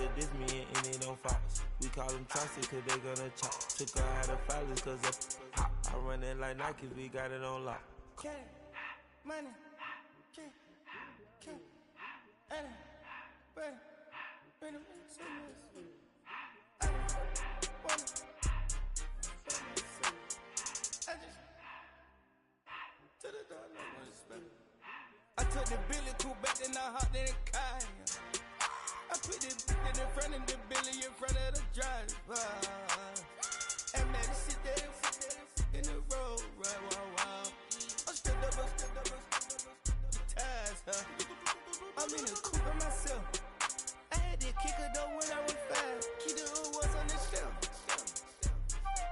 nigga diss me and it don't fall. We call them trusted cause they gonna chop. Took her out of filers cause of pop. I run it like Nike, we got it on lock. Cash, money, cash, money, bread, bring them in sickness. I just to the door, no one spell. I took the Billy coupe back, then I hopped in the car. I put the in front of the Billy in front of the driver. And man, sit there in the road, right, wow. I'm still up, the ties, huh? I'm in the coupe by myself. I had to kick her though when I was 5. Keep the old ones on the shelf.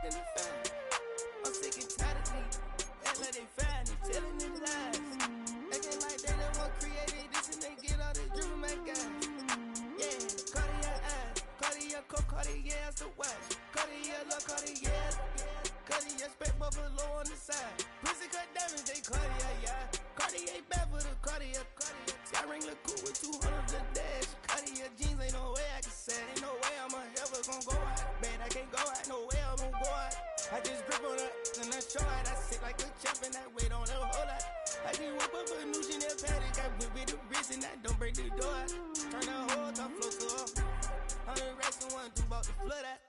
In the family. I'm sick and tired of me. Act like they find it, telling them lies. Acting like they the one created this and they get all this driven my guys. Yeah, Cartier eyes, Cartier coat, Cartier ass the watch. Cartier look, Cartier, Cartier spec buffalo on the side. Pussy cut diamonds, they Cartier, yeah. Cartier bad for the Cartier. See, I ring the cool with 200 the dash. Cartier jeans, ain't no way I can say. Ain't no way I'm ever gonna go out. Man, I can't go out, no way I'm gonna go out. I just grip on her and I show out. I sit like a champ and I wait on a whole lot. I just whip up a new Chanel paddock. I whip with the wrist and I don't break the door out. Turn the whole top floor to her. 100 racks and 1 2 about the flood out.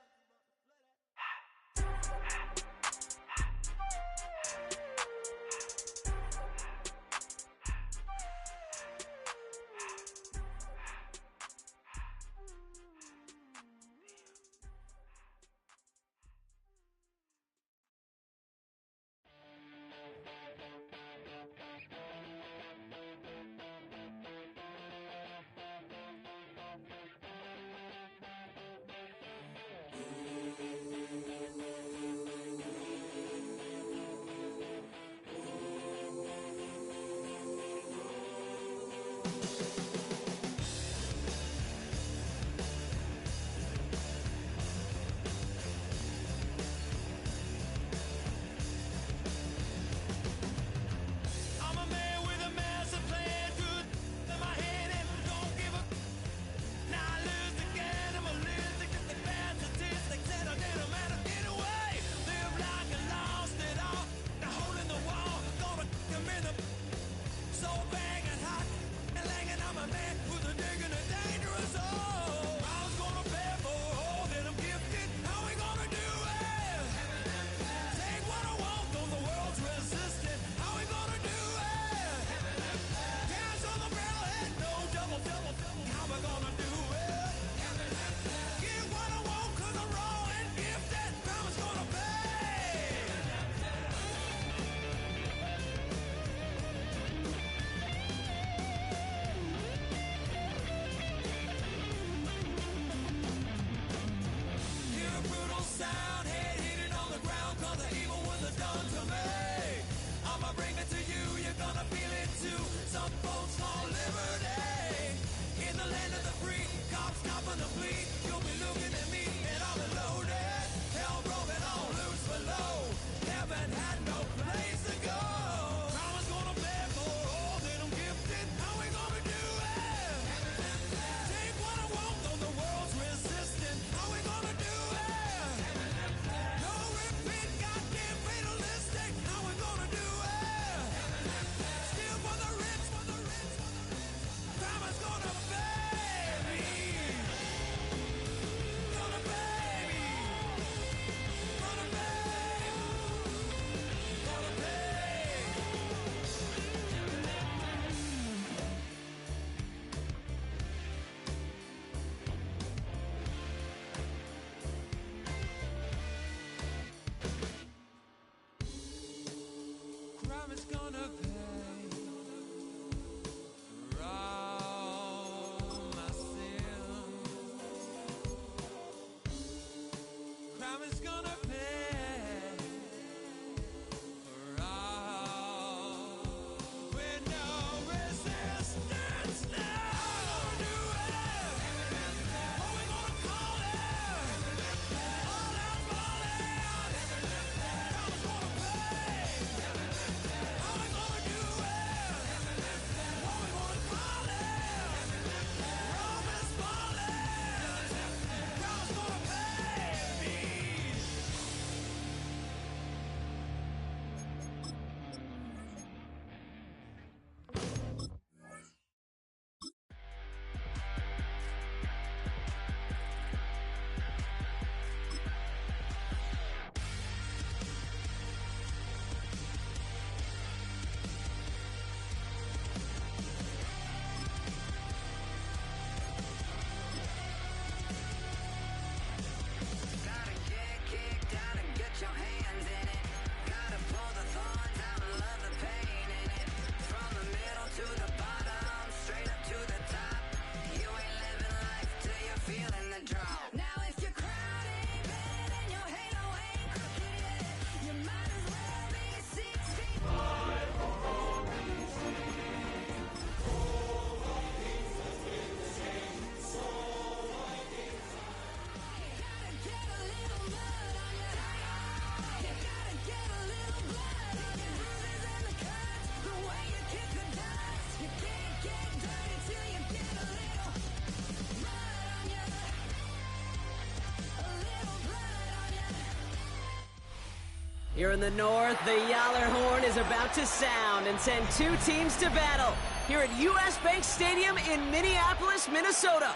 Here in the north, the Yaller horn is about to sound and send two teams to battle here at US Bank Stadium in Minneapolis, Minnesota.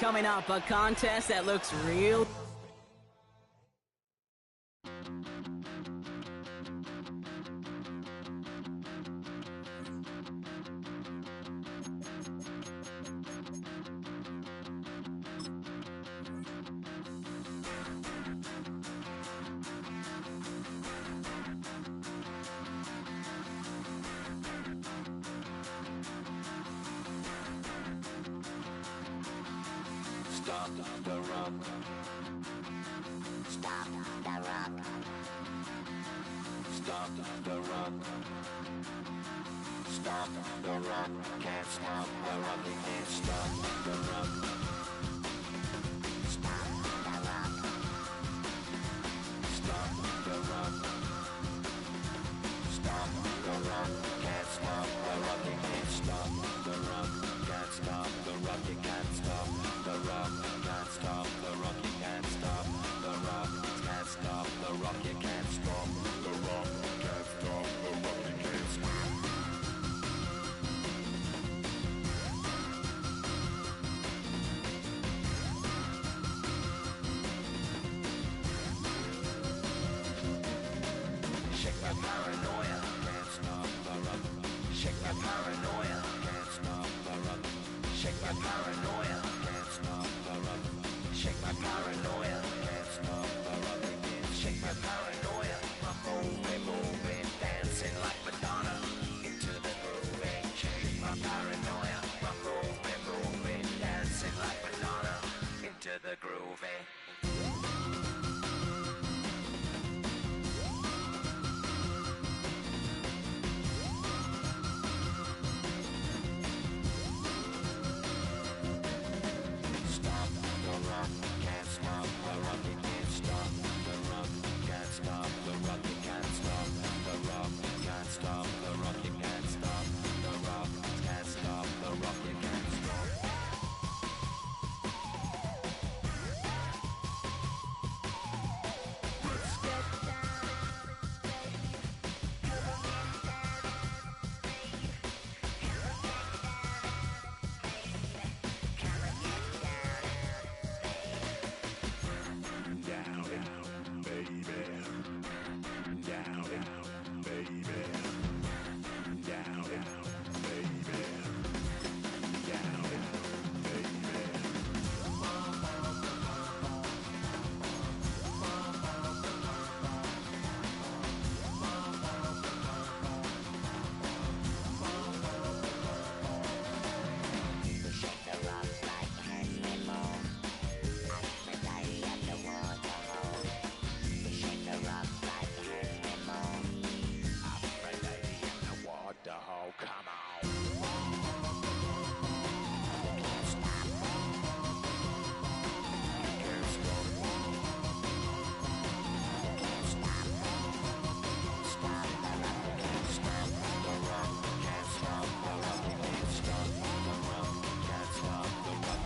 Coming up, a contest that looks real. Stop the rock. Stop the rock. Stop the rock. Stop the rock. Can't stop the rock. You can't stop the rock. Stop the rock. Stop the rock. Stop the rock. Can't stop the rock. You can't stop the rock. Can't stop the rock. You can't stop the rock. Can't stop the rock. You can't stop the rock. Can't stop the rock. You can't stop the rock. Can't stop the rock. You can't stop. Shake my paranoia. Can't stop the rock. Shake my paranoia. Can't stop the rock. Shake my paranoia. Can't stop the rock. Shake my paranoia. Can't stop the rock. Shake my paranoia. Move it, dancing like Madonna into the groove. Shake my paranoia. Move it, dancing like Madonna into the groove. Stop the rock, can't stop the rock, you can't stop the rock, can't stop the rock, you can't stop the rock, can't stop the rock, you can't stop the rock, can't stop the rock, you can't stop. Down, down, baby. Down, down, baby. Down, down, baby. Down, down, baby. Shake the rock like animal. Aphrodite at the waterhole. Shake the rock like animal. Aphrodite at the waterhole. Come on. You can't stop. You can't stop. You can't stop. Stop the rock. You can't stop the rock. Can't stop the rock. You can't stop the rock. Can't stop the rock.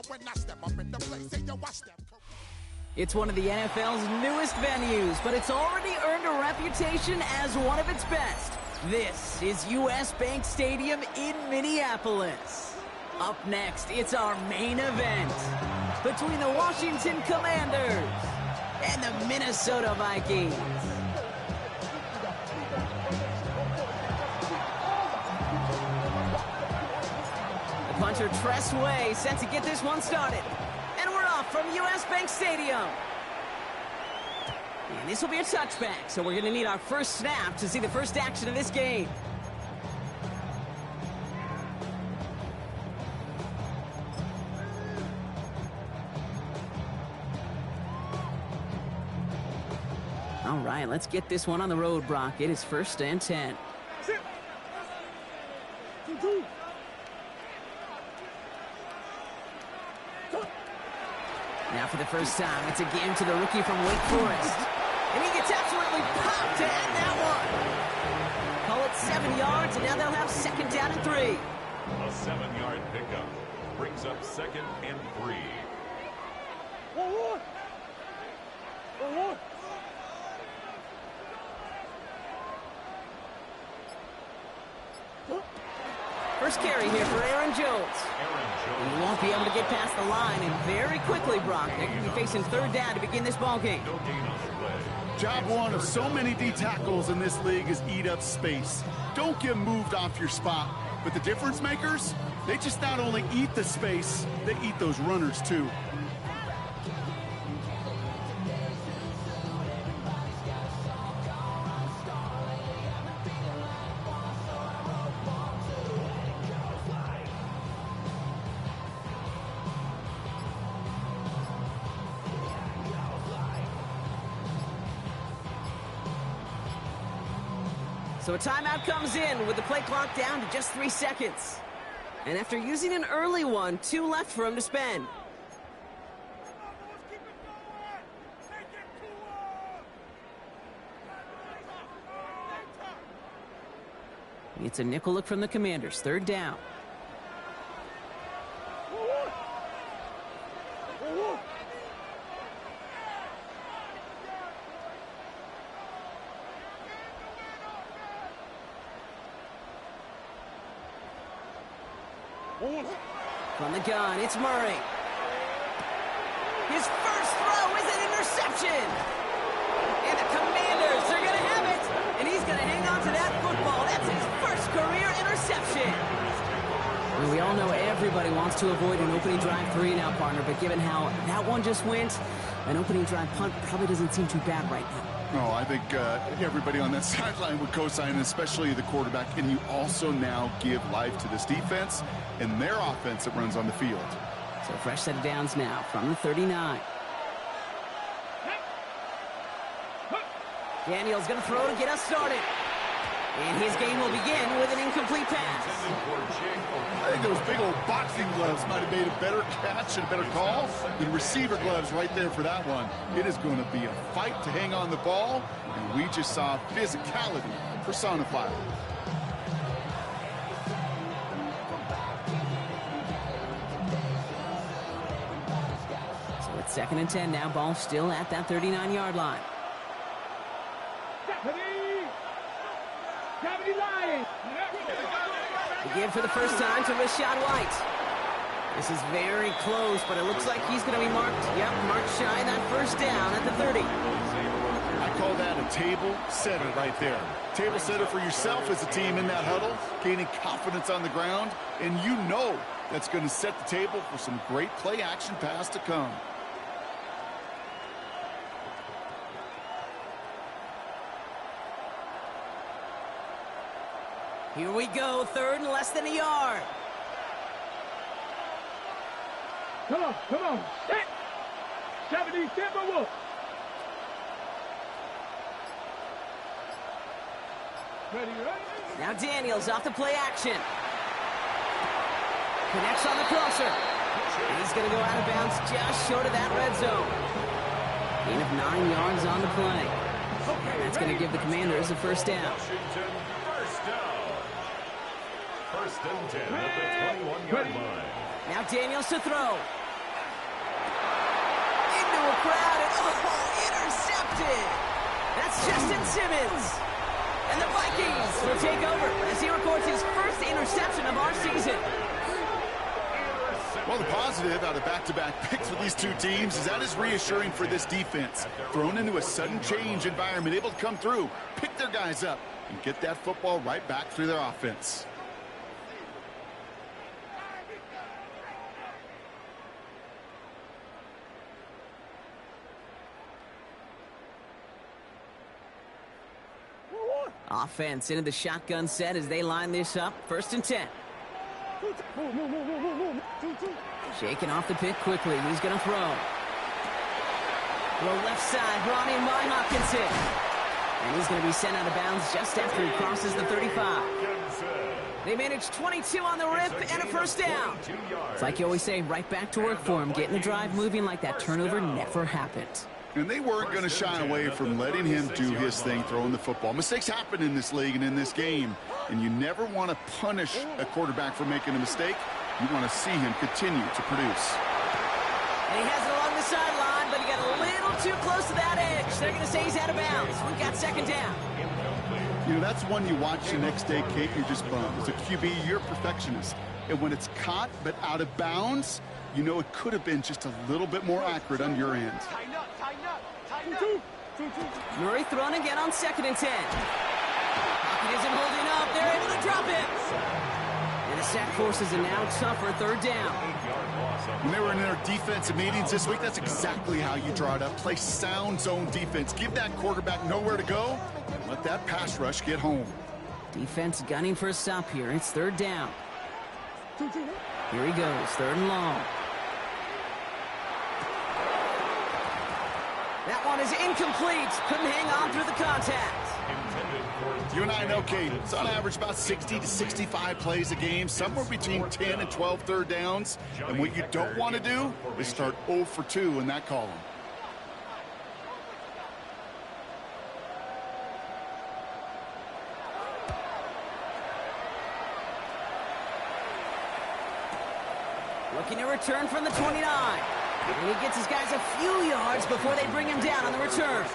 When I step up in the place, say yo, I step. It's one of the NFL's newest venues, but it's already earned a reputation as one of its best. This is US Bank Stadium in Minneapolis. Up next, it's our main event between the Washington Commanders and the Minnesota Vikings. The punter Tress Way set to get this one started. And we're off from US Bank Stadium. And this will be a touchback, so we're going to need our first snap to see the first action of this game. All right, let's get this one on the road, Brock. It is 1st and 10. Now for the first time, it's a game to the rookie from Wake Forest. And he gets absolutely popped to end that one. Call it 7 yards, and now they'll have 2nd down and 3. A 7-yard pickup brings up 2nd and 3. First carry here for Aaron Jones. He won't be able to get past the line, and very quickly, Brock, they're going to be facing 3rd down to begin this ball game. Job one of so many D tackles in this league is eat up space. Don't get moved off your spot. But the difference makers, they just not only eat the space, they eat those runners too. So a timeout comes in with the play clock down to just 3 seconds. And after using an early one, 2 left for him to spend. It's a nickel look from the Commanders. 3rd down. From the gun, it's Murray. His first throw is an interception. And the Commanders are going to have it. And he's going to hang on to that football. That's his first career interception. Well, we all know everybody wants to avoid an opening drive 3 now, partner. But given how that one just went, an opening drive punt probably doesn't seem too bad right now. No, I think everybody on that sideline would co-sign, especially the quarterback. And you also now give life to this defense and their offense that runs on the field. So fresh set of downs now from the 39. Daniels going to throw to get us started. And his game will begin with an incomplete pass. I think those big old boxing gloves might have made a better catch and a better call than receiver gloves right there for that one. It is going to be a fight to hang on the ball, and we just saw physicality personified. So it's 2nd and 10 now. Ball still at that 39-yard line. The give for the first time to Rachaad White. This is very close, but it looks like he's going to be marked. Yep, marked shy that first down at the 30. I call that a table setter right there. Table setter for yourself as a team in that huddle, gaining confidence on the ground, and you know that's going to set the table for some great play action pass to come. Here we go, 3rd and less than a yard. Come on, set! 70, Timberwolves! Ready? Now Daniels off the play action. Connects on the crosser. And he's going to go out of bounds just short of that red zone. Gain of 9 yards on the play. And that's going to give the Commanders a first down. First and 10 at the 21-yard line. Now Daniels to throw. Into a crowd and intercepted. That's Justin Simmons. And the Vikings will take over as he records his first interception of our season. Well, the positive out of back-to-back picks for these two teams is that is reassuring for this defense. Thrown into a sudden change environment, able to come through, pick their guys up, and get that football right back through their offense. Offense into the shotgun set as they line this up. 1st and 10. Shaking off the pick quickly. He's going to throw. Well, left side, brought in by Hawkinson. And he's going to be sent out of bounds just after he crosses the 35. They managed 22 on the rip and a first down. It's like you always say, right back to work for him, getting the drive moving like that turnover never happened. And they weren't going to shy away from letting him do his thing, throwing the football. Mistakes happen in this league and in this game, and you never want to punish a quarterback for making a mistake. You want to see him continue to produce. And he has it along the sideline, but he got a little too close to that edge. They're going to say he's out of bounds. We've got second down. You know, that's one you watch the next day, Kate, you're just bummed. As a QB, you're a perfectionist. And when it's caught but out of bounds, you know it could have been just a little bit more accurate on your end. Murray thrown again on 2nd and 10. Pocket isn't holding up. They're able to drop it. And the sack forces a now tougher 3rd down. When they were in their defensive meetings this week, that's exactly how you draw it up. Play sound zone defense. Give that quarterback nowhere to go. And let that pass rush get home. Defense gunning for a stop here. It's 3rd down. Here he goes, 3rd and long. That one is incomplete. Couldn't hang on through the contact. You and I know, Kate, it's on average about 60 to 65 plays a game, somewhere between 10 and 12 3rd downs. And what you don't want to do is start 0 for 2 in that column. Looking to return from the 29. And he gets his guys a few yards before they bring him down on the return.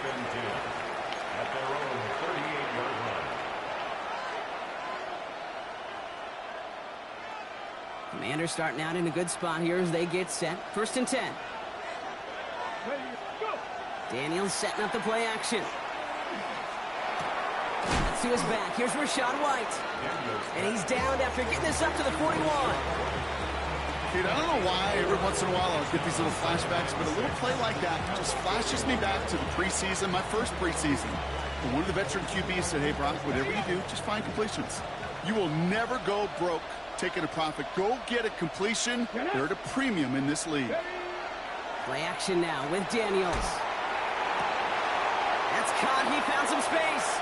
Commanders starting out in a good spot here as they get set. 1st and 10. Daniels setting up the play action. Let's to his back. Here's Rachaad White. And he's downed after getting this up to the 41. Dude, I don't know why every once in a while I'll get these little flashbacks, but a little play like that just flashes me back to the preseason, my first preseason. And one of the veteran QBs said, hey, Brock, whatever you do, just find completions. You will never go broke taking a profit. Go get a completion. They're at a premium in this league. Play action now with Daniels. That's caught. He found some space.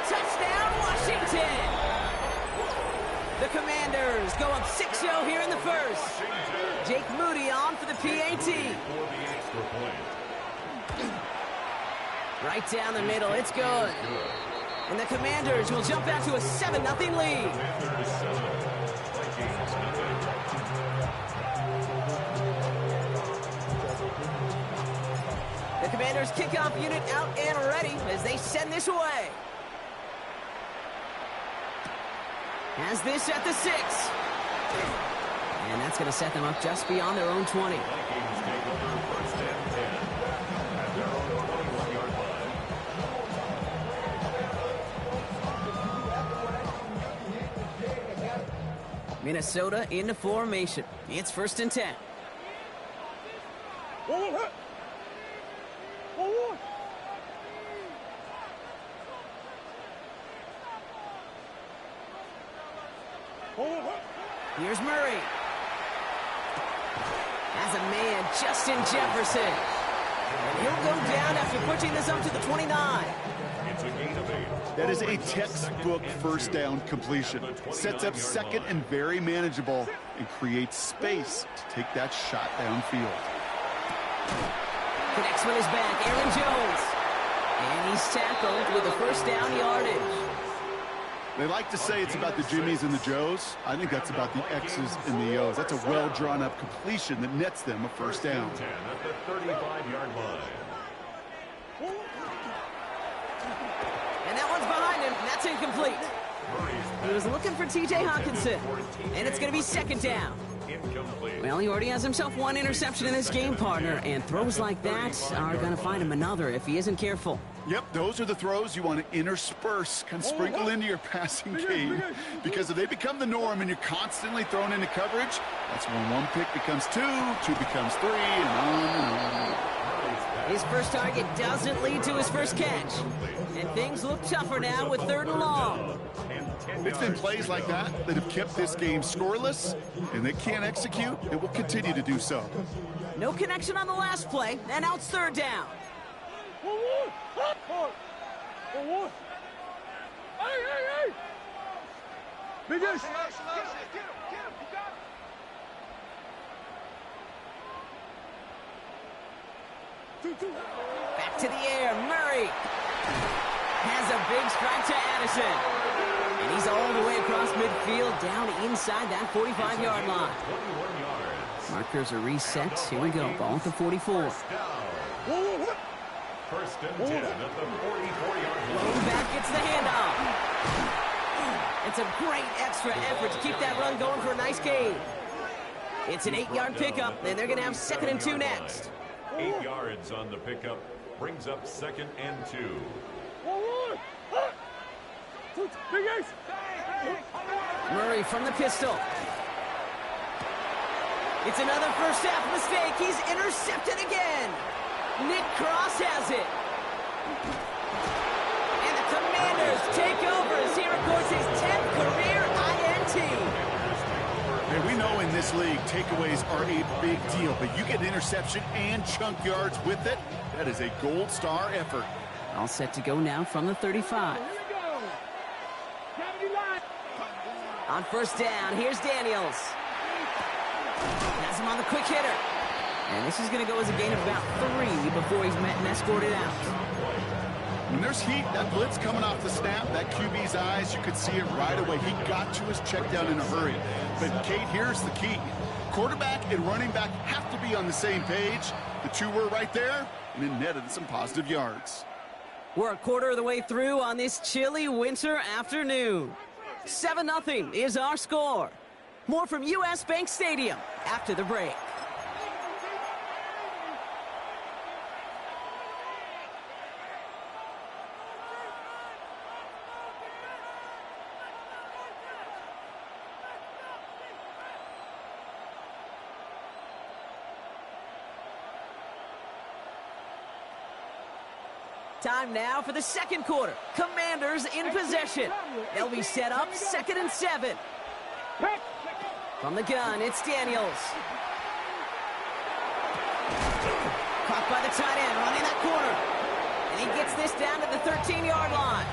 Touchdown, Washington! The Commanders go up 6-0 here in the first. Jake Moody on for the PAT. Right down the middle, it's good. And the Commanders will jump out to a 7-0 lead. The Commanders kickoff unit out and ready as they send this away. Has this at the 6. And that's going to set them up just beyond their own 20. Minnesota into formation. It's 1st and 10. Here's Murray. Has a man, Justin Jefferson. And he'll go down after pushing this up to the 29. That is a textbook 1st down completion. Sets up 2nd and very manageable and creates space to take that shot downfield. Connects with his back, Aaron Jones. And he's tackled with a 1st down yardage. They like to say it's about the Jimmies and the Joes. I think that's about the X's and the O's. That's a well-drawn-up completion that nets them a 1st down. At the 35-yard line. And that one's behind him, and that's incomplete. He was looking for T.J. Hawkinson, and it's going to be 2nd down. Well, he already has himself 1 interception in this game, partner, and throws like that are going to find him another if he isn't careful. Yep, those are the throws you want to intersperse, kind of sprinkle into your passing game, because if they become the norm and you're constantly thrown into coverage, that's when 1 pick becomes 2, 2 becomes 3, and on and on. His first target doesn't lead to his first catch. And things look tougher now with 3rd and long. It's been plays like that that have kept this game scoreless, and they can't execute. It will continue to do so. No connection on the last play, and now it's 3rd down. Biggest. Back to the air, Murray has a big strike to Addison. And he's all the way across midfield, down inside that 45-yard line. 21 yards. Markers are reset. Here we go, ball at the 44. First and 10 at the 44-yard line. Lone back gets the handoff. It's a great extra effort to keep that run going for a nice gain. It's an 8-yard pickup, and they're going to have 2nd and 2 next. 8 yards on the pickup, brings up 2nd and 2. Murray from the pistol. It's another first half mistake. He's intercepted again. Nick Cross has it. And the Commanders take over as he records his 10th career INT. And we know in this league, takeaways are a big deal, but you get interception and chunk yards with it. That is a gold star effort. All set to go now from the 35. On first down, here's Daniels. Has him on the quick hitter. And this is going to go as a gain of about 3 before he's met and escorted out. When there's heat, that blitz coming off the snap, that QB's eyes, you could see it right away. He got to his check down in a hurry. But, Kate, here's the key. Quarterback and running back have to be on the same page. The two were right there, and it netted some positive yards. We're a quarter of the way through on this chilly winter afternoon. 7-0 is our score. More from US Bank Stadium after the break. Time now for the second quarter. Commanders in possession. They'll be set up 2nd and 7. From the gun, it's Daniels. Caught by the tight end, running that corner. And he gets this down to the 13-yard line.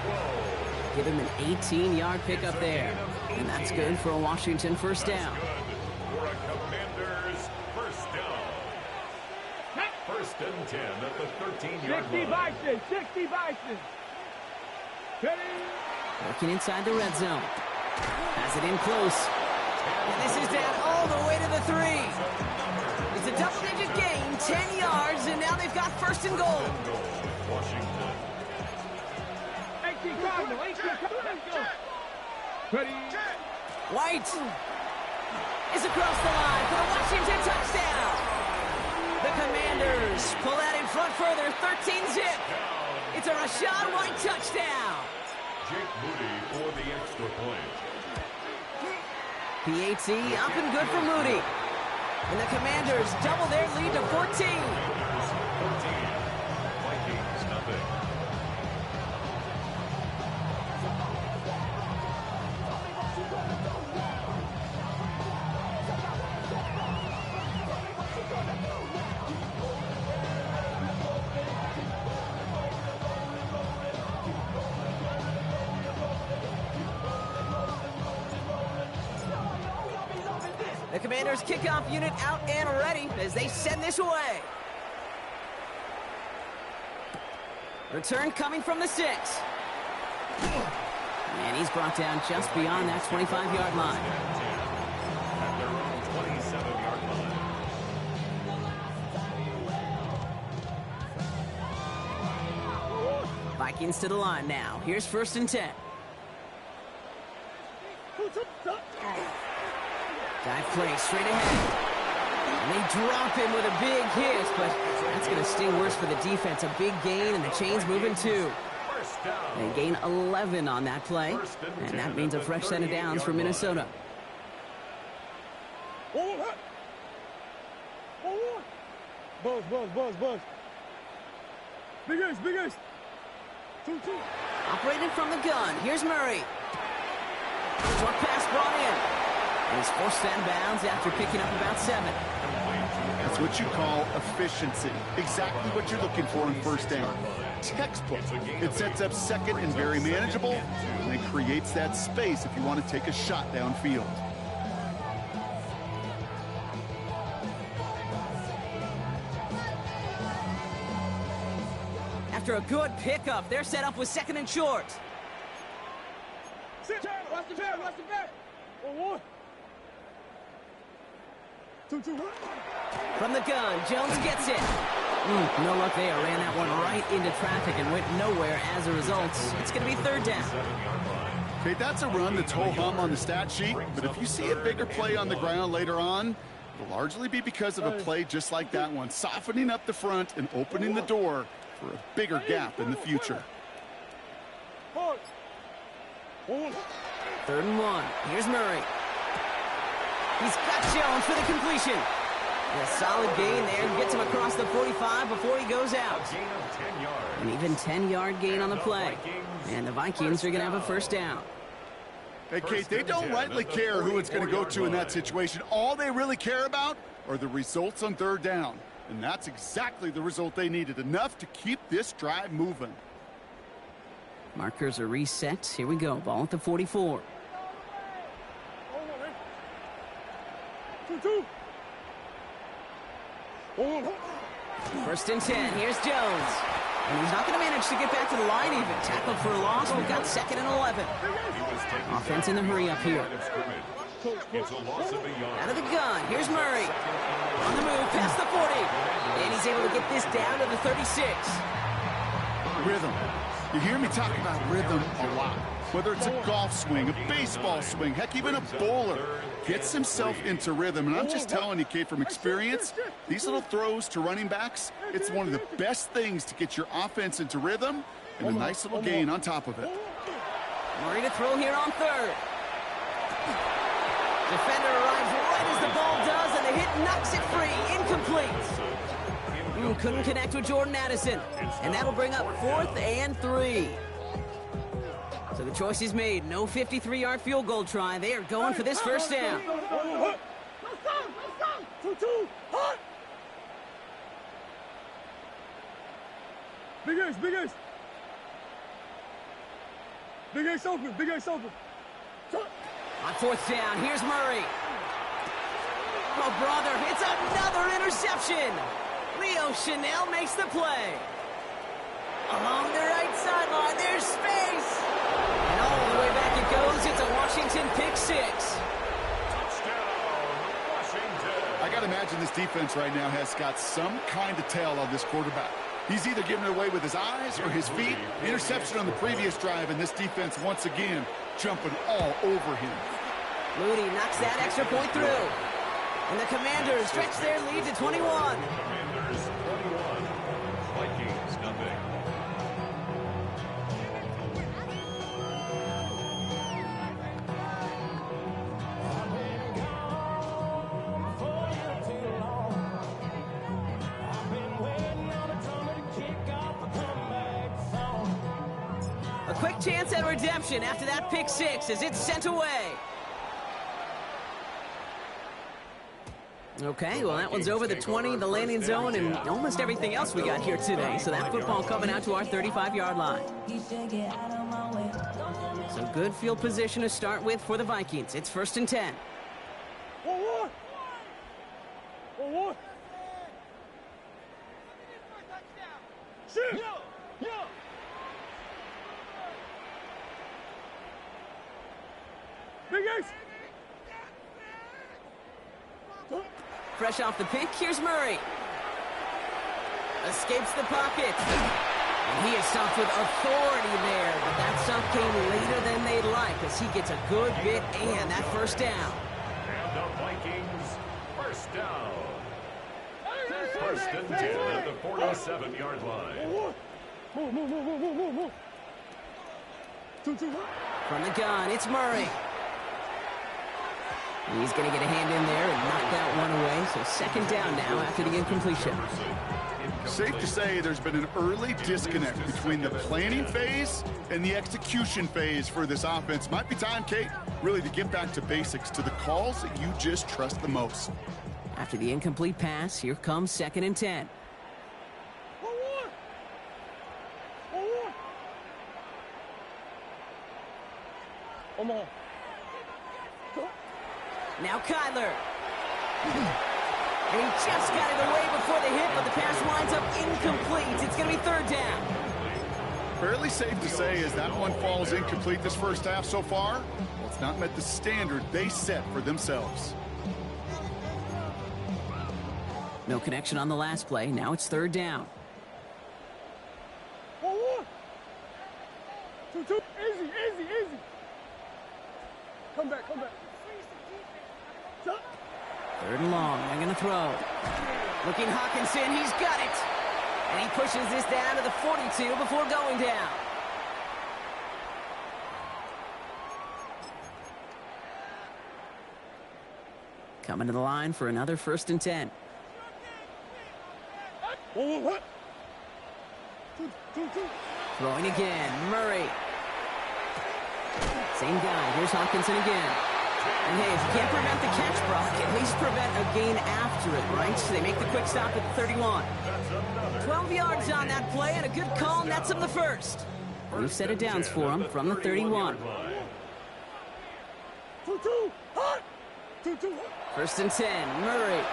Give him an 18-yard pickup there. And that's good for a Washington first down. For a Commanders first down. First and 10 at the 13-yard 60 line. Bison, 60 Bison. Working inside the red zone. Has it in close. And this is down all the way to the 3. It's a double-digit gain, 10 yards, and now they've got first and goal. Washington. 18 Cardinal, 18 Cardinal, let's go. Ready. White is across the line for a Washington touchdown. The Commanders pull out in front further, 13-zip. It's a Rachaad White touchdown. Jake Moody for the extra point. PAT up and good for Moody. And the Commanders double their lead to 14. 14. Vikings nothing. The Commanders kickoff unit out and ready as they send this away. Return coming from the 6. And he's brought down just beyond that 25-yard line. At their own 27-yard line. Vikings to the line now. Here's first and 10. Dive play straight ahead. And they drop him with a big hit, but that's going to sting worse for the defense. A big gain, and the chain's moving too. First down. They gain 11 on that play, and that means a fresh set of downs for Minnesota. Buzz. Big ace. 2-2. Operated from the gun. Here's Murray. Short pass brought in. And he's forced out of bounds after picking up about 7. That's what you call efficiency. Exactly what you're looking for in first down. Textbook. It sets up second and very manageable, and it creates that space if you want to take a shot downfield. After a good pickup, they're set up with 2nd and short. Sit. Watch the back. 1-1. 2-2. From the gun, Jones gets it. No luck there. Ran that one right into traffic and went nowhere as a result. It's going to be 3rd down. Okay, that's a run that's ho-hum on the stat sheet, but if you see a bigger play on the ground later on, it'll largely be because of a play just like that one, softening up the front and opening the door for a bigger gap in the future. 3rd and 1. Here's Murray. He's got Jones for the completion. And a solid gain there. Gets him across the 45 before he goes out. An even 10-yard gain on the play. And the Vikings are going to have a 1st down. Hey, Kate, they don't rightly care who it's going to go to in that situation. All they really care about are the results on 3rd down. And that's exactly the result they needed. Enough to keep this drive moving. Markers are reset. Here we go. Ball at the 44. 2-2. 1st and 10. Here's Jones. And he's not going to manage to get back to the line even. Tackled for a loss. We've got 2nd and 11. Offense in the hurry up here. Out of the gun. Here's Murray. On the move. Past the 40. And he's able to get this down to the 36. Rhythm. You hear me talk about rhythm a lot. Whether it's a golf swing, a baseball swing, heck, even a bowler gets himself into rhythm. And I'm just telling you, Kate, from experience, these little throws to running backs, it's one of the best things to get your offense into rhythm and a nice little gain on top of it. Murray to throw here on 3rd. Defender arrives right as the ball does, and the hit knocks it free. Incomplete. Couldn't connect with Jordan Addison. And that'll bring up 4th and 3. So the choice is made. No 53-yard field goal try. They are going for this 1st down. 2-2. Big ace. Big ace open. On 4th down, here's Murray. Oh, brother, it's another interception. Leo Chanel makes the play. Along the right sideline, there's space. And all the way back it goes. It's a Washington pick 6. Touchdown, Washington. I got to imagine this defense right now has got some kind of tail on this quarterback. He's either giving it away with his eyes or his feet. Interception on the previous drive, and this defense once again jumping all over him. Moody knocks that extra point through. And the Commanders stretch their lead to 21. Commanders 21, Vikings nothing. A quick chance at redemption after that pick 6 as it's sent away. Okay, well, that one's over the 20, the landing zone, and almost everything else we got here today. So that football coming out to our 35-yard line. So good field position to start with for the Vikings. It's 1st and 10. 1-1. Sit. Big ace. Fresh off the pick, here's Murray. Escapes the pocket. And he is stopped with authority there, but that stop came later than they'd like as he gets a good bit and that 1st down. And the Vikings, 1st down. 1st and 10 at the 47-yard line. Move. 2-2. From the gun, it's Murray. He's going to get a hand in there and knock that one away. So second down now after the incompletion. Safe to say there's been an early disconnect between the planning phase and the execution phase for this offense. Might be time, Kate, really to get back to basics, to the calls that you just trust the most. After the incomplete pass, here comes 2nd and 10. Come on. Now Kyler. And he just got it away before the hit, but the pass winds up incomplete. It's going to be 3rd down. Fairly safe to say as that one falls incomplete this first half so far, well, it's not met the standard they set for themselves. No connection on the last play. Now it's 3rd down. 1-1. 2-2. Easy, easy, easy. Come back, come back. 3rd and long. They're going to throw. Looking Hawkinson. He's got it. And he pushes this down to the 42 before going down. Coming to the line for another 1st and 10. 1-1. 2-2. Throwing again. Murray. Same guy. Here's Hawkinson again. And hey, if you can't prevent the catch, Brock, at least prevent a gain after it, right? So they make the quick stop at the 31. 12 yards on that play, and a good call nets him the first. We've set it downs for him from the 31. 2-2. Hot. 2-2. 1st and 10. Murray.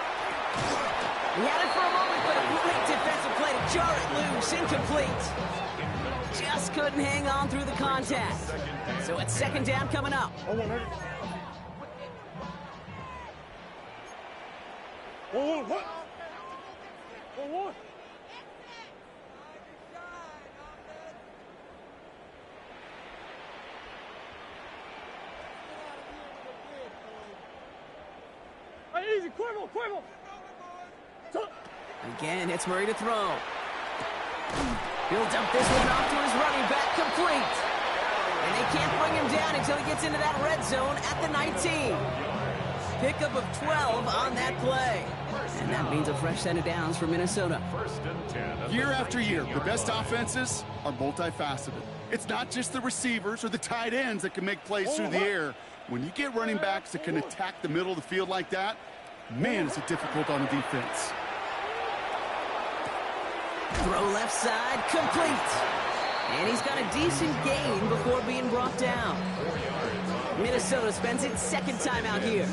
He had it for a moment, but a great defensive play to jar it loose. Incomplete. Just couldn't hang on through the contact. So it's 2nd down coming up. 1-1. 1-1. 1-1. Hey, easy, Cuervo. Again, it's Murray to throw. Builds up this one off to his running back, complete. And they can't bring him down until he gets into that red zone at the 19. Pickup of 12 on that play. And that means a fresh set of downs for Minnesota. 1st and 10. Year after year, the best offenses are multifaceted. It's not just the receivers or the tight ends that can make plays through the air. When you get running backs that can attack the middle of the field like that, man, is it difficult on the defense. Throw left side, complete. And he's got a decent gain before being brought down. Minnesota spends its 2nd time out here.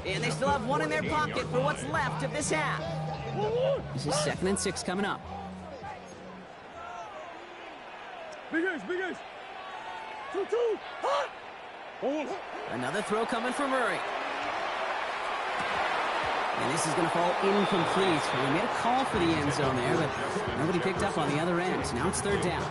And they still have one in their pocket for what's left of this half. This is 2nd and 6 coming up. Big ace. 2-2. Hot. 1-1. Another throw coming for Murray. And this is going to fall incomplete. Well, he made a call for the end zone there, but nobody picked up on the other end. Now it's 3rd down.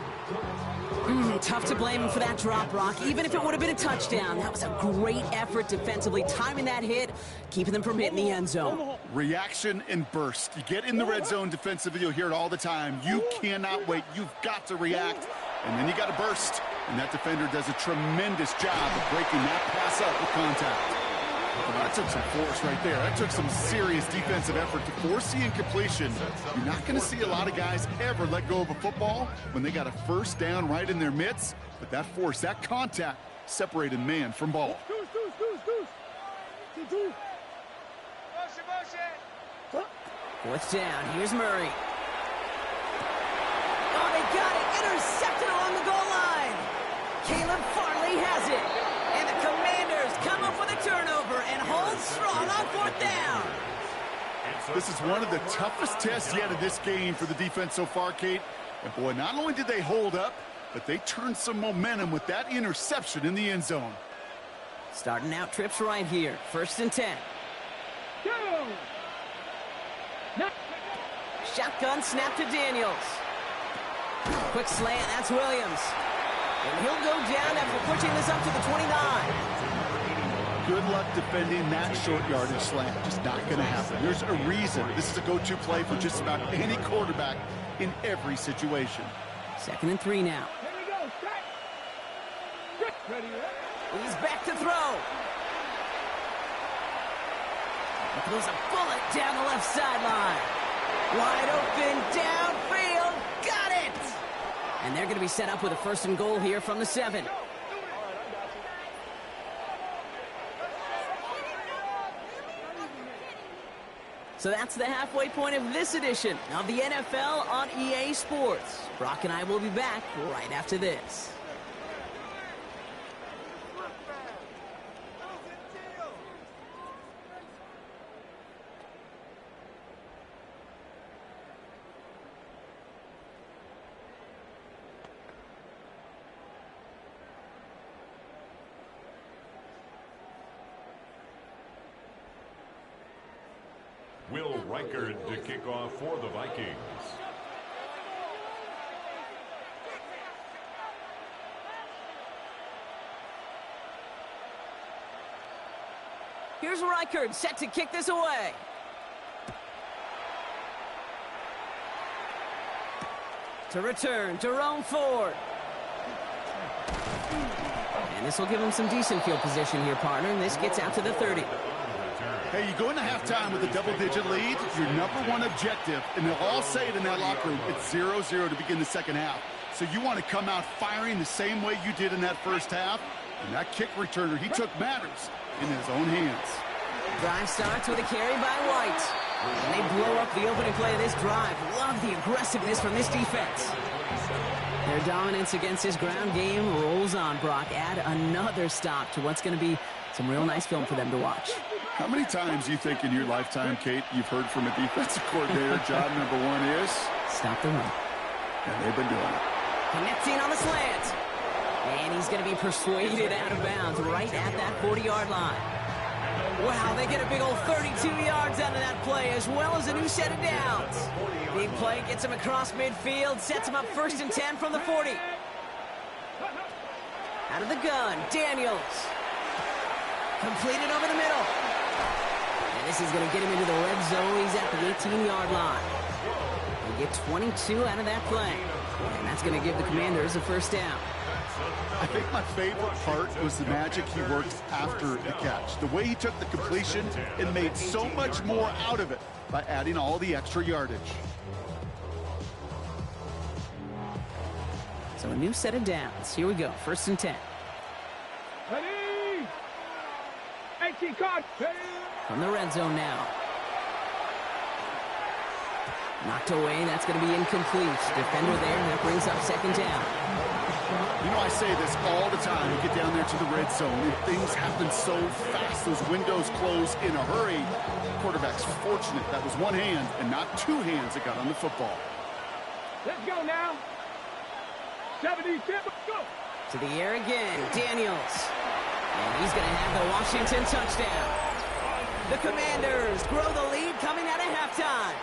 Tough to blame him for that drop, Brock. Even if it would have been a touchdown, that was a great effort defensively, timing that hit, keeping them from hitting the end zone. Reaction and burst. You get in the red zone defensively, you'll hear it all the time. You cannot wait. You've got to react, and then you got to burst. And that defender does a tremendous job of breaking that pass up with contact. Well, that took some force right there. That took some serious defensive effort to force the incompletion. You're not going to see a lot of guys ever let go of a football when they got a 1st down right in their midst. But that force, that contact, separated man from ball. 2-2. 4th down. Here's Murray. Oh, they got it. Intercepted along the goal line. Caleb Farley has it. And the Commanders come up with a turnover and hold strong on 4th down. This is one of the toughest tests yet of this game for the defense so far, Kate. And boy, not only did they hold up, but they turned some momentum with that interception in the end zone. Starting out trips right here. 1st and 10. Go. Shotgun snap to Daniels. Quick slant, that's Williams. And he'll go down after pushing this up to the 29. Good luck defending that short yardage slant. Just not going to happen. There's a reason this is a go-to play for just about any quarterback in every situation. 2nd and 3 now. Here we go. Ready. He's back to throw. He throws a bullet down the left sideline. Wide open, downfield, got it! And they're going to be set up with a 1st and goal here from the 7. So that's the halfway point of this edition of the NFL on EA Sports. Brock and I will be back right after this. Will Reichard to kick off for the Vikings. Here's Reichard set to kick this away. To return, Jerome Ford. And this will give him some decent field position here, partner, and this gets out to the 30. Hey, you go into halftime with a double-digit lead, your #1 objective, and they'll all say it in that locker room, it's 0-0 to begin the second half. So you want to come out firing the same way you did in that first half, and that kick returner he took matters in his own hands. Drive starts with a carry by White. And they blow up the opening play of this drive. Love the aggressiveness from this defense. Their dominance against this ground game rolls on, Brock. Add another stop to what's going to be some real nice film for them to watch. How many times do you think in your lifetime, Kate, you've heard from a defensive coordinator, job #1 is? Stop the run. And they've been doing it. Connecting on the slant. And he's going to be persuaded out of bounds right at that 40-yard line. Wow, they get a big old 32 yards out of that play, as well as a new set of downs. Big play gets him across midfield, sets him up 1st and 10 from the 40. Out of the gun, Daniels. Completed over the middle. And this is going to get him into the red zone. He's at the 18-yard line. They get 22 out of that play. And that's going to give the Commanders a 1st down. I think my favorite part was the magic he worked after the catch. The way he took the completion and made so much more out of it by adding all the extra yardage. So a new set of downs. Here we go. 1st and 10. Ready? 18 card. From the red zone now. Knocked away. That's going to be incomplete. Defender there. That brings up 2nd down. You know, I say this all the time. You get down there to the red zone, and things happen so fast. Those windows close in a hurry. Quarterback's fortunate. That was one hand and not two hands that got on the football. Let's go now. 70, go. To the air again. Daniels. And he's going to have the Washington touchdown. The Commanders grow the lead coming out of halftime.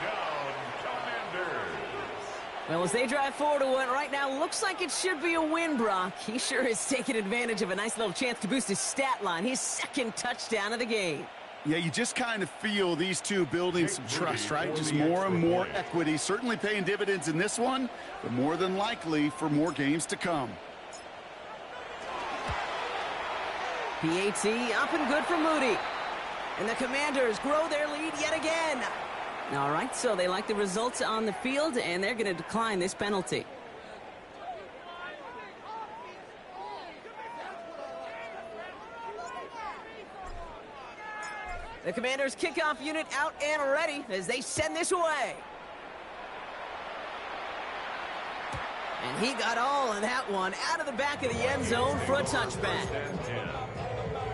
Well, as they drive forward to what right now looks like it should be a win, Brock. He sure is taking advantage of a nice little chance to boost his stat line. His 2nd touchdown of the game. Yeah, you just kind of feel these two building some trust, right? Just more and more equity. Certainly paying dividends in this one, but more than likely for more games to come. PAT up and good for Moody. And the Commanders grow their lead yet again. All right, so they like the results on the field, and they're going to decline this penalty. The Commanders' kickoff unit out and ready as they send this away. And he got all of that one out of the back of the end zone for a touchback.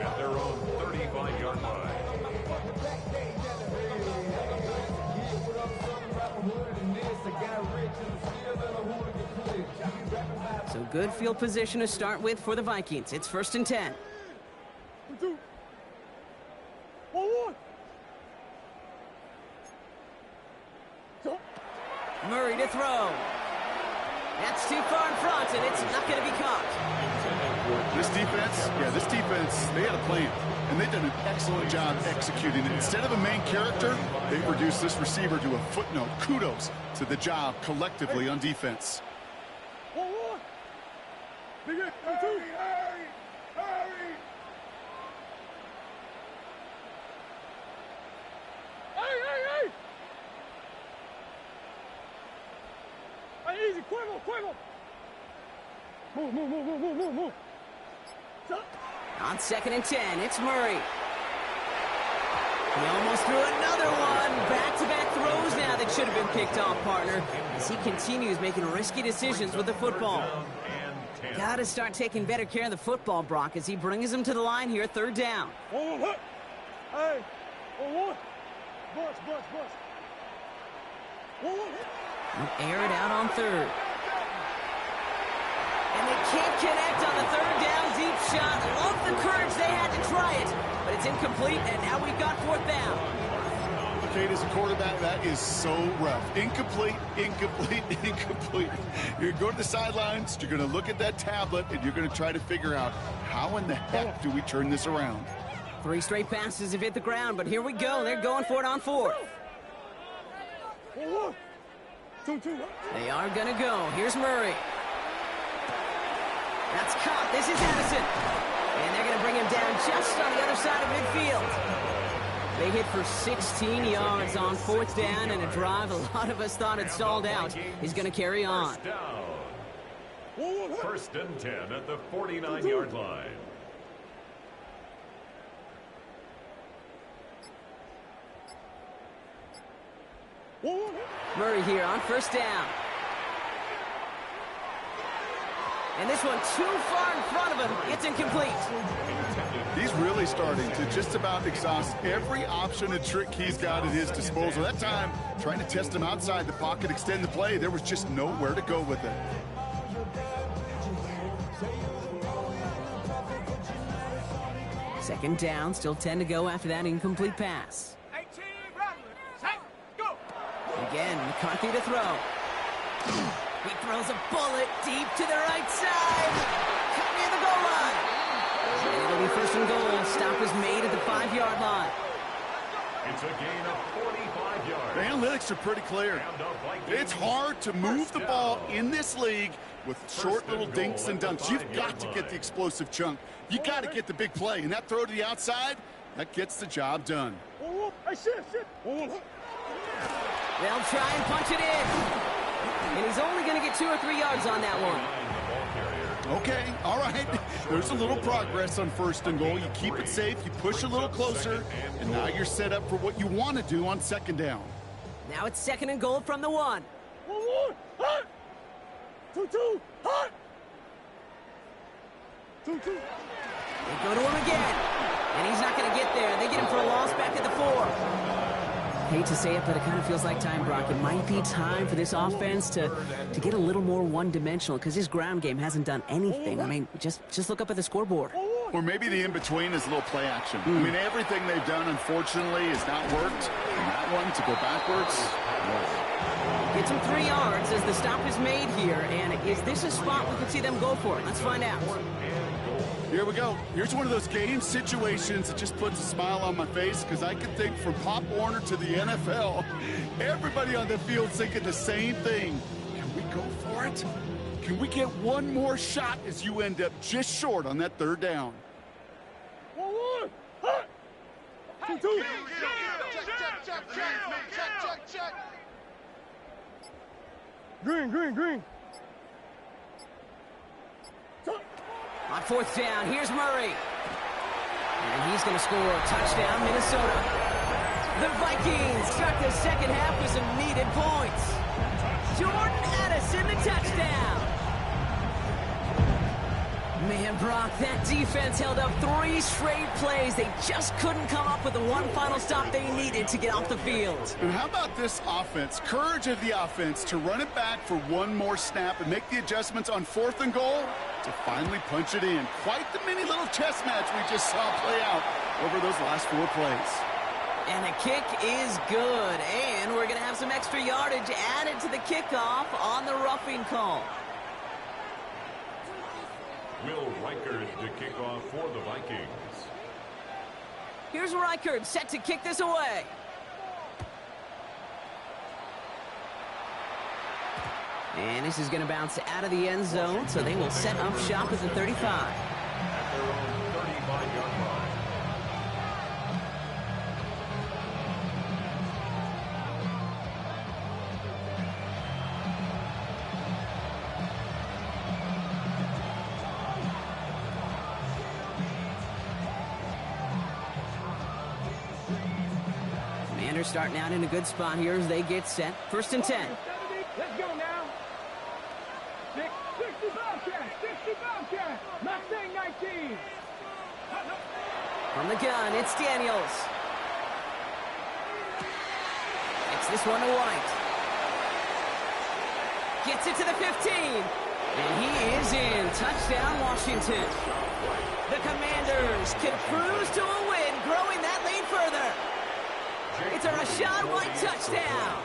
At their own 35-yard line. So good field position to start with for the Vikings. It's 1st and 10. 2, 1. Go. Murray to throw. That's too far in front, and it's not going to be caught. This defense, they had a plan, and they did an excellent job executing it. Instead of a main character, they reduced this receiver to a footnote. Kudos to the job collectively on defense. 1. Big hit. 2. fuego, fuego. Move, move, move, move, move, move, move. Stop. On 2nd and 10, it's Murray. He almost threw another one. Back-to-back throws now that should have been picked off, partner, as he continues making risky decisions with the football. Got to start taking better care of the football, Brock, as he brings him to the line here, 3rd down. Oh, what? Hey, oh, what? Bus, bus, bus. Oh, what? Air it out on 3rd. And they can't connect on the 3rd down deep shot. Love the courage they had to try it, but it's incomplete, and now we've got 4th down. Kate, as a quarterback, that is so rough. Incomplete, incomplete, incomplete. You're going to go to the sidelines, you're going to look at that tablet, and you're going to try to figure out how in the heck do we turn this around. 3 straight passes have hit the ground, but here we go. They're going for it on 4th. Oh, what? 2-2. They are going to go. Here's Murray. That's caught. This is Addison. And they're going to bring him down just on the other side of midfield. They hit for 16 yards on 4th down, and a drive a lot of us thought had stalled out is going to carry on. 1st and 10 at the 49-yard line. Murray here on 1st down. And this one too far in front of him. It's incomplete. He's really starting to just about exhaust every option and trick he's got at his disposal. That time, trying to test him outside the pocket, extend the play, there was just nowhere to go with it. Second down, still 10 to go after that incomplete pass. 18, set, go. Again, McCarthy to throw. He throws a bullet deep to the right side. Cut near the goal line. And it'll be 1st and goal. Stop is made at the 5-yard line. It's a gain of 45 yards. The analytics are pretty clear. It's hard to move the ball in this league with short little dinks and dunks. You've got to get the explosive chunk. You got to get the big play. And that throw to the outside, that gets the job done. Oh, I sit. Oh. They'll try and punch it in. And he's only going to get 2 or 3 yards on that one. Okay, all right. There's a little progress on 1st and goal. You keep it safe, you push a little closer, and now you're set up for what you want to do on 2nd down. Now it's 2nd and goal from the 1. 1-1, hot. 2-2, hot. 2-2. They go to him again. And he's not going to get there. They get him for a loss back at the 4. Hate to say it, but it kind of feels like time, Brock. It might be time for this offense to get a little more one-dimensional, because his ground game hasn't done anything. I mean, just look up at the scoreboard. Or maybe the in-between is a little play action. I mean, everything they've done, unfortunately, has not worked. And that one, to go backwards, no. Gets him 3 yards as the stop is made here. And is this a spot we could see them go for it? Let's find out. Here we go. Here's one of those game situations that just puts a smile on my face, because I can think from Pop Warner to the NFL, everybody on the field thinking the same thing. Can we go for it? Can we get one more shot as you end up just short on that 3rd down? 1-1, hot. 2-2. Check. Green. On 4th down, here's Murray. And he's going to score a touchdown, Minnesota. The Vikings start the 2nd half with some needed points. Jordan Addison, the touchdown. Man, Brock, that defense held up 3 straight plays. They just couldn't come up with the one final stop they needed to get off the field. And how about this offense? Courage of the offense to run it back for one more snap and make the adjustments on 4th and goal to finally punch it in. Quite the mini little chess match we just saw play out over those last 4 plays. And the kick is good. And we're going to have some extra yardage added to the kickoff on the roughing call. Will Reichard to kick off for the Vikings. Here's Reichard set to kick this away. And this is going to bounce out of the end zone, so they will set up shop at the 35. At their own 35-yard line. Commanders starting out in a good spot here as they get set. 1st and 10. Let's go now. 60 Bobcat. 60 Bobcat. Mustang 19. From the gun, it's Daniels. Gets this one to White. Gets it to the 15. And he is in. Touchdown, Washington. The Commanders can cruise to a win, growing that lead further. It's a Rachaad White touchdown.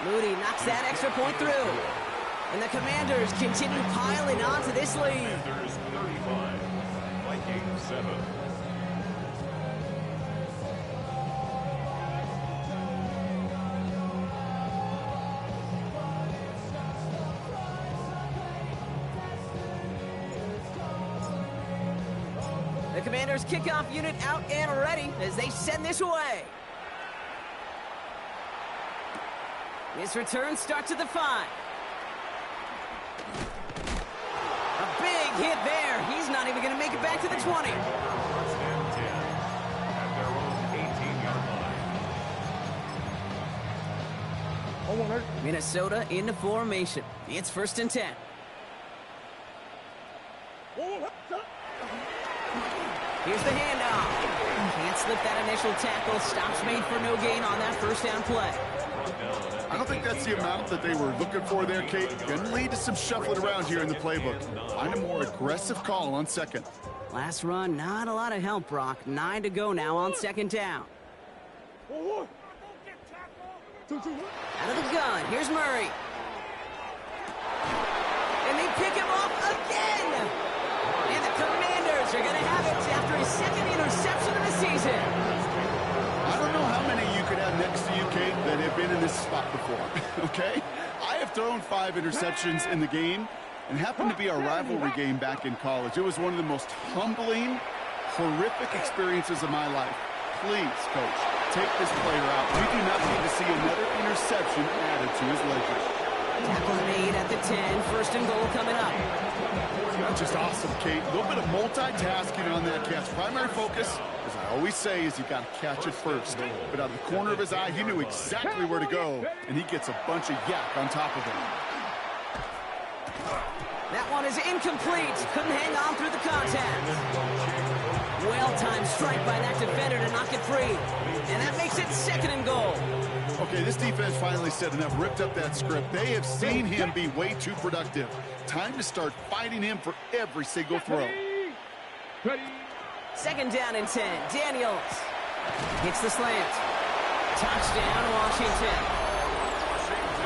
Moody knocks that extra point through. And the Commanders continue piling on to this lead. Commanders 35, Vikings 7. The Commanders kickoff unit out and ready as they send this away. This return starts at the 5. A big hit there. He's not even going to make it back to the 20. 1st and 10 at their own 18-yard line. Minnesota into formation. It's 1st and 10. Here's the handoff. Can't slip that initial tackle. Stops made for no gain on that 1st down play. I don't think that's the amount that they were looking for there, Kate. Going to lead to some shuffling around here in the playbook. Find a more aggressive call on 2nd. Last run, not a lot of help, Brock. 9 to go now on 2nd down. Out of the gun, here's Murray. And they pick him off again. And the Commanders are going to have it after his 2nd interception of the season. I don't know how many you could have next to you, Kate, that have been in this spot before, okay? I have thrown 5 interceptions in the game, and happened to be our rivalry game back in college. It was one of the most humbling, horrific experiences of my life. Please, Coach, take this player out. We do not need to see another interception added to his ledger. Tackle made at the 10. 1st and goal coming up. That's just awesome, Kate. A little bit of multitasking on that catch. Primary focus, as I always say, is you got to catch it first. But out of the corner of his eye, he knew exactly where to go, and he gets a bunch of yak on top of it. That one is incomplete. Couldn't hang on through the contact. Well-timed strike by that defender to knock it free. And that makes it 2nd and goal. Okay, this defense finally said enough, ripped up that script. They have seen him be way too productive. Time to start fighting him for every single throw. 2nd down and 10. Daniels hits the slant. Touchdown, Washington.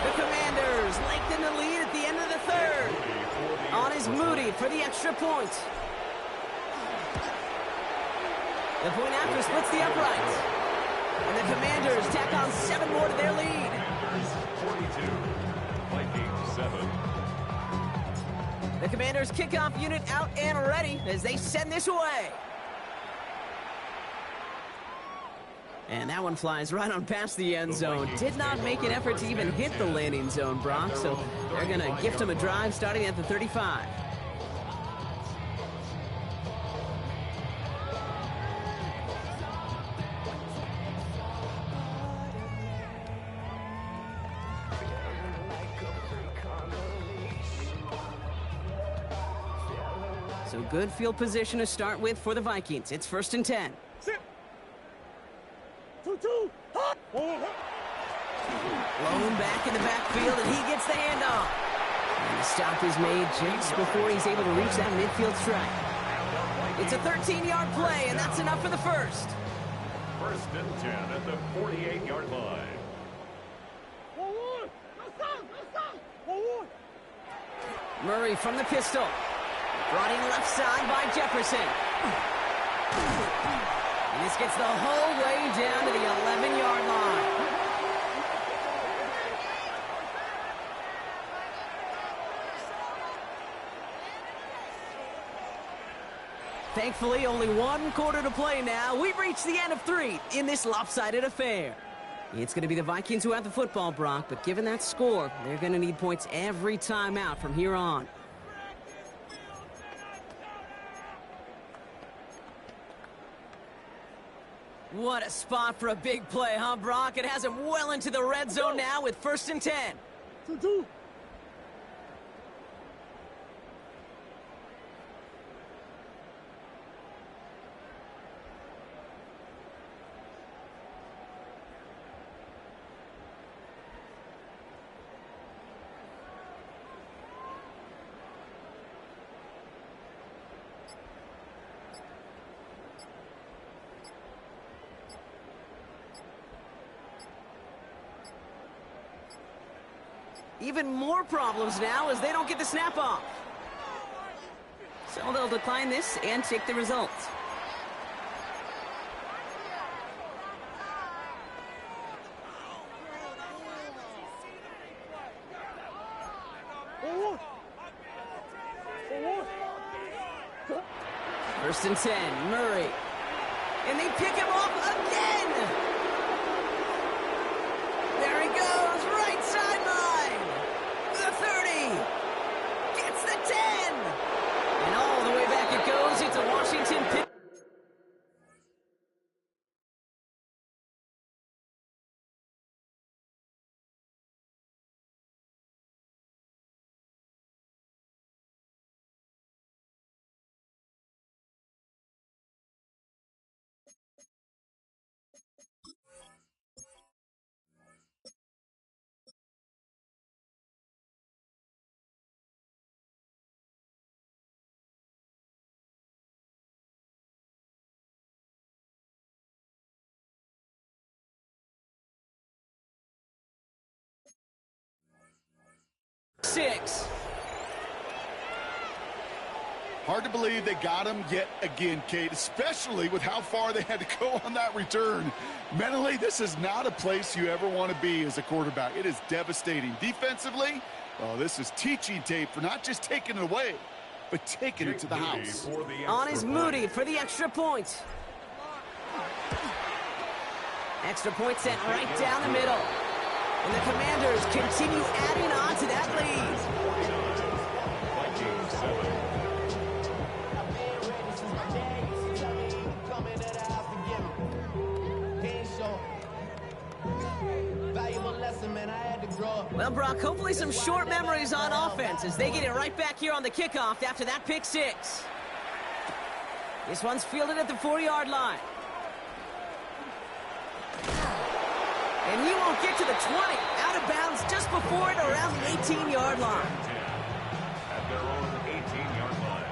The Commanders lengthen the lead at the end of the 3rd. On is Moody for the extra point. The point after splits the uprights. And the Commanders tack on 7 more to their lead. 42, Vikings 7. The Commanders kickoff unit out and ready as they send this away. And that one flies right on past the end zone. Did not make an effort to even hit the landing zone, Brock, so they're going to gift him a drive starting at the 35. So good field position to start with for the Vikings. It's 1st and 10. Blown back in the backfield, and he gets the handoff. And the stop is made just before he's able to reach that midfield strike. It's a 13-yard play, and that's enough for the 1st. 1st and 10 at the 48-yard line. Murray from the pistol. Brought in left side by Jefferson. And this gets the whole way down to the 11-yard line. Thankfully, only 1 quarter to play now. We've reached the end of 3 in this lopsided affair. It's going to be the Vikings who have the football, Brock, but given that score, they're going to need points every time out from here on. What a spot for a big play, huh, Brock? It has him well into the red zone now with 1st and 10. 2-2. Even more problems now as they don't get the snap off. So they'll decline this and take the result. First and 10, Murray. And they pick him off again! There he goes, right sideline! The 30! Gets the 10! And all the way back it goes. It's a Washington pick. Six. Hard to believe they got him yet again, Kate, especially with how far they had to go on that return. Mentally, this is not a place you ever want to be as a quarterback. It is devastating. Defensively, oh, this is teaching tape for not just taking it away, but taking it to the house. On is Moody for the extra point. Extra point sent right down the middle. And the Commanders continue adding on to that lead. Vikings 7. Well, Brock, hopefully some short memories on offense as they get it right back here on the kickoff after that pick six. This one's fielded at the 4-yard line. And he won't get to the 20. Out of bounds just before it around the 18-yard line. At their own 18-yard line.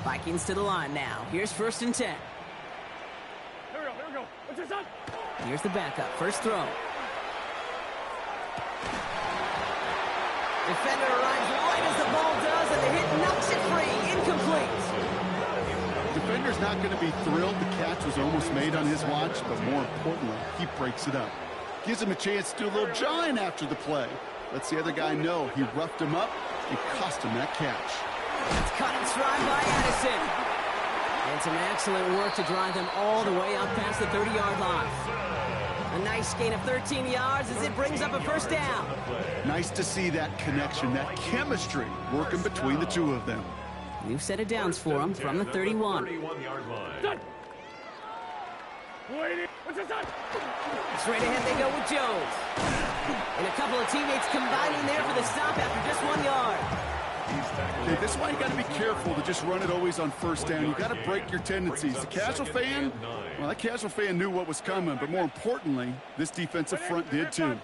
Vikings to the line now. Here's 1st and 10. Here we go. What's this on? Here's the backup. First throw. Defender arrives right as the ball does, and the hit knocks it free. Incomplete. Defender's not going to be thrilled the catch was almost made on his watch, but more importantly, he breaks it up. Gives him a chance to do a little jawing after the play. Lets the other guy know he roughed him up and cost him that catch. It's cut in stride by Addison. And some excellent work to drive them all the way up past the 30-yard line. A nice gain of 13 yards as it brings up a first down. Nice to see that connection, that chemistry working between the two of them. New set of downs for him from the 31. 31-yard line. Done. Waiting. What's this on? Straight ahead they go with Jones. And a couple of teammates combining there for the stop after just 1 yard. Okay, this is why you got to be careful to just run it always on first down. You got to break your tendencies. The casual fan, well, that casual fan knew what was coming, but more importantly, this defensive front did too.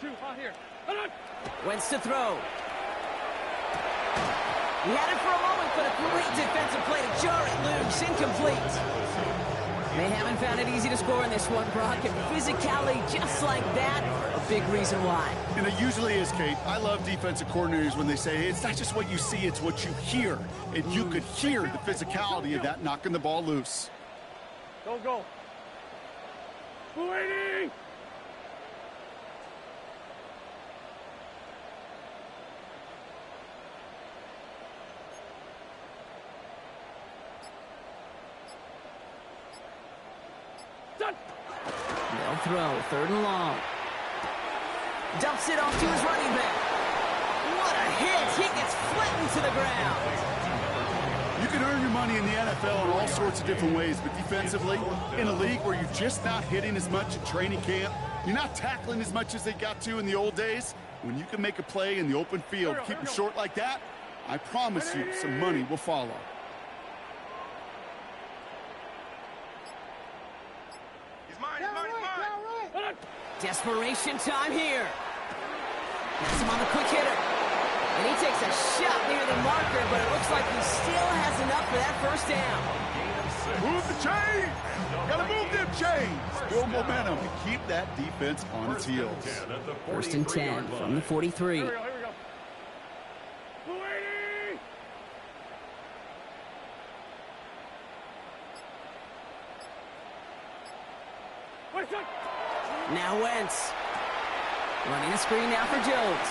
Wentz to throw. He had it for a moment, but a great defensive play to jar it loose. Incomplete. They haven't found it easy to score in this one, Brock, and physicality just like that, a big reason why. And it usually is, Kate. I love defensive coordinators when they say, hey, it's not just what you see, it's what you hear. And you could hear the physicality of that knocking the ball loose. Don't go. Waiting. They'll throw, 3rd and long. Dumps it off to his running back. What a hit! He gets flattened to the ground. You can earn your money in the NFL in all sorts of different ways, but defensively, in a league where you're just not hitting as much at training camp, you're not tackling as much as they got to in the old days, when you can make a play in the open field, keep them short like that, I promise you some money will follow. He's mine. Desperation time here. Gets him on the quick hitter. And he takes a shot near the marker, but it looks like he still has enough for that first down. Move the chains! Gotta move them chains! Build momentum and keep that defense on its heels. First and 10 from the 43. Here we go. 280! Wait a second. Now Wentz. Running a screen now for Jones.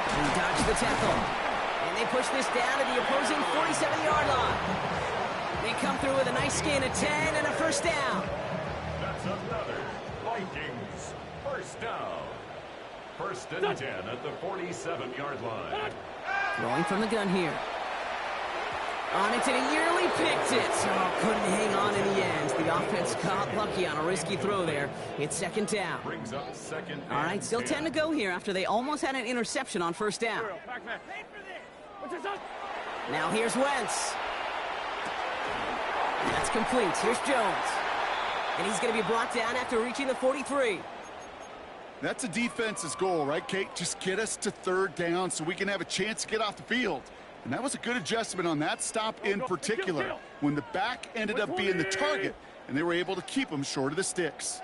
He dodged the tackle. And they push this down to the opposing 47-yard line. They come through with a nice gain of 10 and a first down. That's another Vikings first down. First and 10 at the 47-yard line. Throwing from the gun here. On it, and he nearly picked it. Oh, couldn't hang on in the end. The offense got lucky on a risky throw there. It's second down. Brings up second. All right, still 10 to go here after they almost had an interception on first down. What's this on? Now here's Wentz. That's complete. Here's Jones. And he's going to be brought down after reaching the 43. That's a defense's goal, right, Kate? Just get us to third down so we can have a chance to get off the field. And that was a good adjustment on that stop in particular, when the back ended up being the target, and they were able to keep him short of the sticks.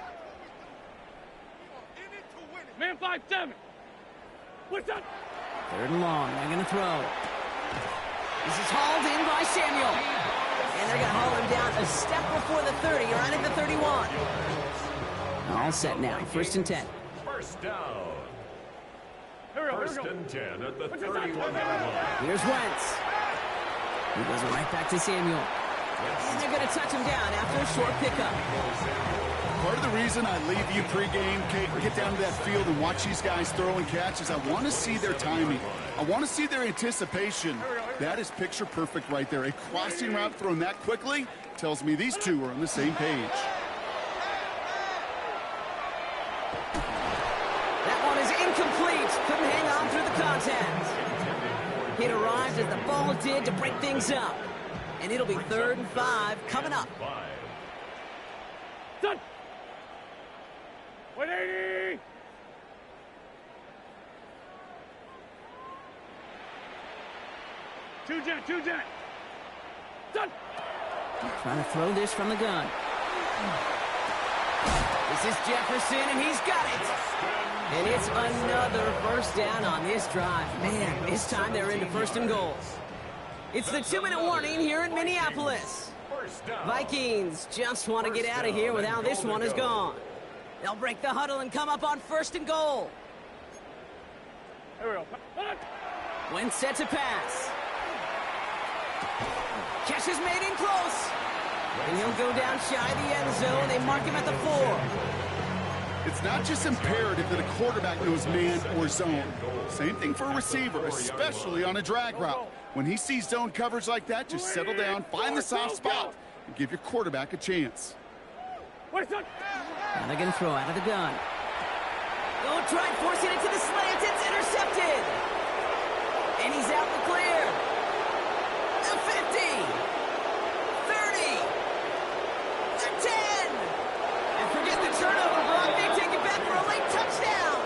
Man 5-7. What's that? Third and long. They're going to throw. This is hauled in by Samuel. And they're going to haul him down a step before the 30, right at the 31. All set now. First and 10. First down. First and 10 at the 31-yard line. Here's Wentz. He goes right back to Samuel. And they're going to touch him down after a short pickup. Part of the reason I leave you pregame, Kate, get down to that field and watch these guys throw and catch is I want to see their timing. I want to see their anticipation. That is picture perfect right there. A crossing route thrown that quickly tells me these two are on the same page. Incomplete. Couldn't hang on through the contact. It arrived as the ball did to break things up. And it'll be 3rd and 5 coming up. Done. 180. Two jet. Done. Trying to throw this from the gun. This is Jefferson, and he's got it. And it's another first down on this drive. Man, this time they're into first and goal. It's the 2-minute warning here in Minneapolis. Vikings just want to get out of here with how this one is gone. They'll break the huddle and come up on first and goal. Here we go. Wentz set to pass. Catch is made in close. And he'll go down shy of the end zone. They mark him at the 4. It's not just imperative that a quarterback knows man or zone. Same thing for a receiver, especially on a drag route. When he sees zone coverage like that, just settle down, find the soft spot, and give your quarterback a chance. Wait a second. Now they're going to throw out of the gun. Oh, try forcing it to the slant. It's intercepted. And he's out in the clear. The 50. 30. The 10. And forget the turnover, Brock. They take it back for a late touchdown.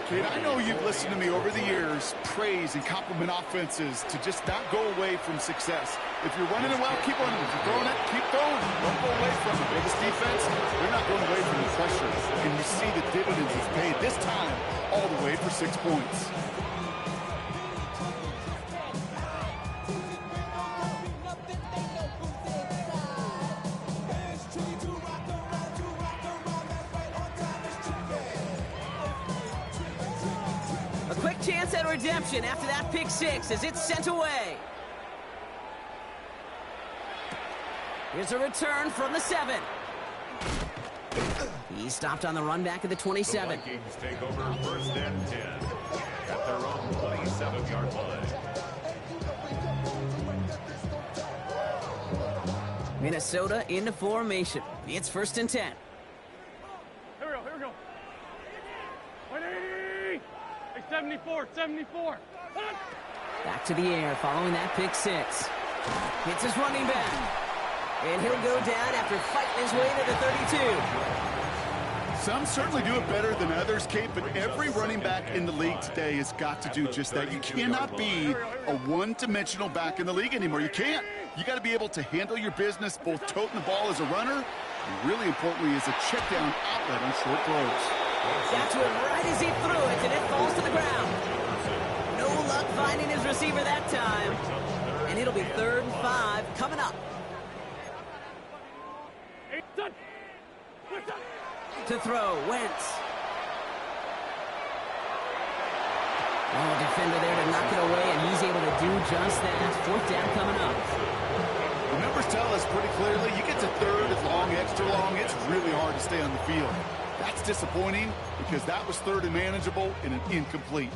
Kid, I know you've listened to me over the years praise and compliment offenses to just not go away from success. If you're running it well, keep running. If you're throwing it, keep throwing. Don't go away from it. This defense, they're not going away from the pressure. And you see the dividends it's paid this time all the way for 6 points. Chance at redemption after that pick 6 as it's sent away. Here's a return from the 7. He stopped on the run back at the 27. The Vikings take over first and 10 at their own 27-yard line. Minnesota into formation. It's 1st and 10. Here we go. 180! Hey, 74. Back to the air following that pick six. Hits his running back. And he'll go down after fighting his way to the 32. Some certainly do it better than others, Kate, but every running back in the league today has got to do just that. You cannot be a one-dimensional back in the league anymore. You can't. You got to be able to handle your business, both toting the ball as a runner, and really importantly as a check-down outlet on short throws. Got to him right as he threw it, and it falls to the ground. No luck finding his receiver that time. And it'll be 3rd and 5 coming up. To throw, Wentz. Oh, defender there to knock it away, and he's able to do just that. 4th down coming up. The numbers tell us pretty clearly, you get to 3rd and long, extra long, it's really hard to stay on the field. That's disappointing because that was 3rd and manageable and an incomplete.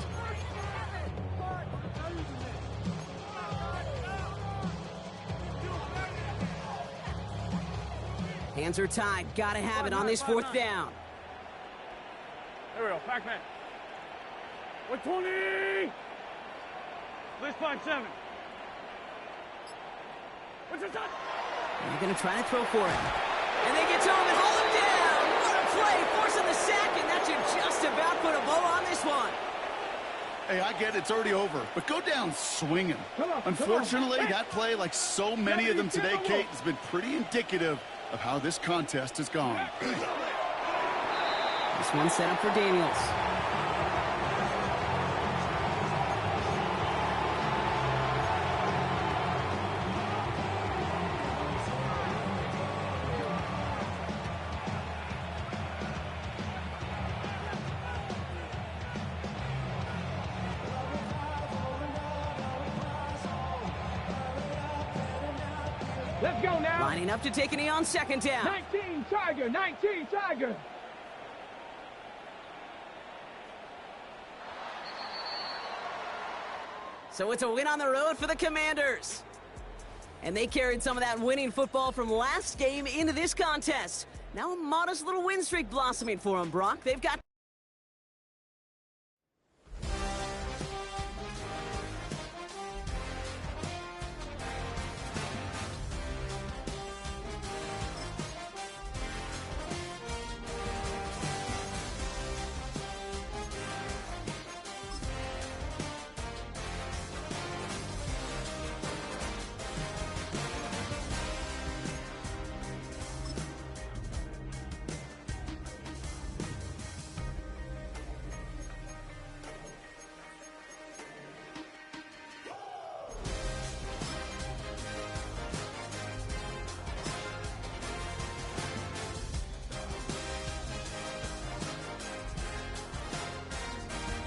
Hands are tied. Gotta have it on this 4th down. Here we go, Pac-Man. 120! Blitz 5-7. What's your shot? They're gonna try to throw for it. And they get to him and hold him down. What a play, forcing the sack, and that should just about put a bow on this one. Hey, I get it's already over, but go down swinging. Unfortunately, that play, like so many of them today, Kate, has been pretty indicative of how this contest has gone. This one set up for Daniels. Let's go now. Lining up to take a knee on 2nd down. 19 Tiger. So it's a win on the road for the Commanders. And they carried some of that winning football from last game into this contest. Now a modest little win streak blossoming for them, Brock. They've got